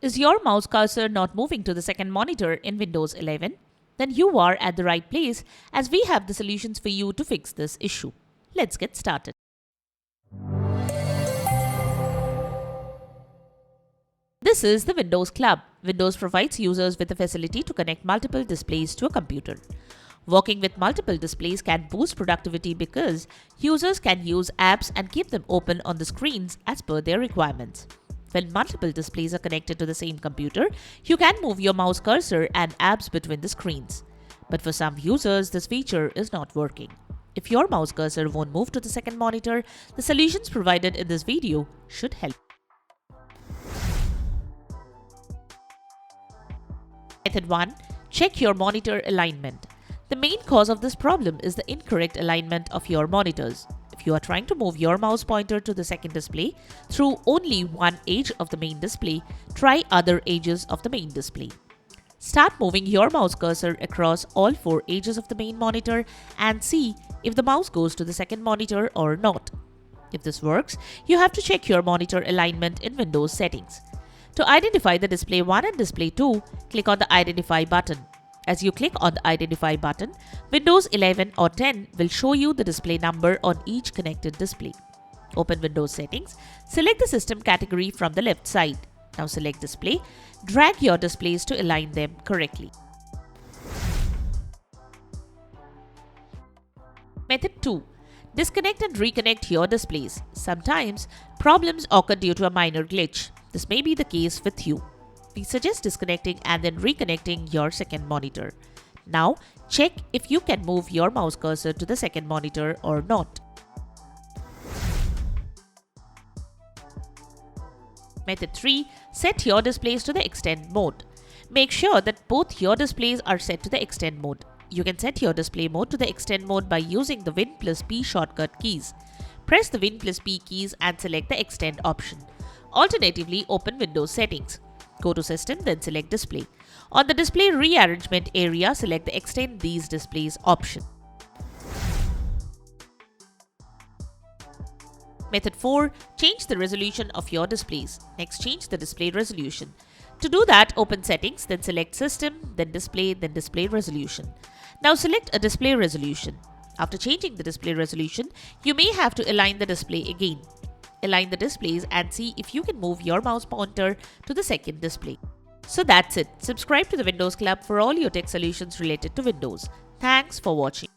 Is your mouse cursor not moving to the second monitor in Windows 11? Then you are at the right place, as we have the solutions for you to fix this issue. Let's get started. This is the Windows Club. Windows provides users with the facility to connect multiple displays to a computer. Working with multiple displays can boost productivity because users can use apps and keep them open on the screens as per their requirements. When multiple displays are connected to the same computer, you can move your mouse cursor and apps between the screens. But for some users, this feature is not working. If your mouse cursor won't move to the second monitor, the solutions provided in this video should help. Method 1. Check your monitor alignment. The main cause of this problem is the incorrect alignment of your monitors. If you are trying to move your mouse pointer to the second display through only one edge of the main display, try other edges of the main display. Start moving your mouse cursor across all four edges of the main monitor and see if the mouse goes to the second monitor or not. If this works, you have to check your monitor alignment in Windows settings. To identify the display 1 and display 2, click on the Identify button. As you click on the Identify button, Windows 11 or 10 will show you the display number on each connected display. Open Windows Settings, select the system category from the left side. Now select Display, drag your displays to align them correctly. Method 2. Disconnect and reconnect your displays. Sometimes, problems occur due to a minor glitch. This may be the case with you. We suggest disconnecting and then reconnecting your second monitor. Now, check if you can move your mouse cursor to the second monitor or not. Method 3. Set your displays to the extend mode. Make sure that both your displays are set to the extend mode. You can set your display mode to the extend mode by using the Win+P shortcut keys. Press the Win+P keys and select the extend option. Alternatively, open Windows Settings. Go to System, then select Display. On the Display Rearrangement area, select the Extend These Displays option. Method 4. Change the resolution of your displays. Next, change the display resolution. To do that, open Settings, then select System, then Display Resolution. Now select a display resolution. After changing the display resolution, you may have to align the display again. Align the displays and see if you can move your mouse pointer to the second display. So that's it. Subscribe to the Windows Club for all your tech solutions related to Windows. Thanks for watching.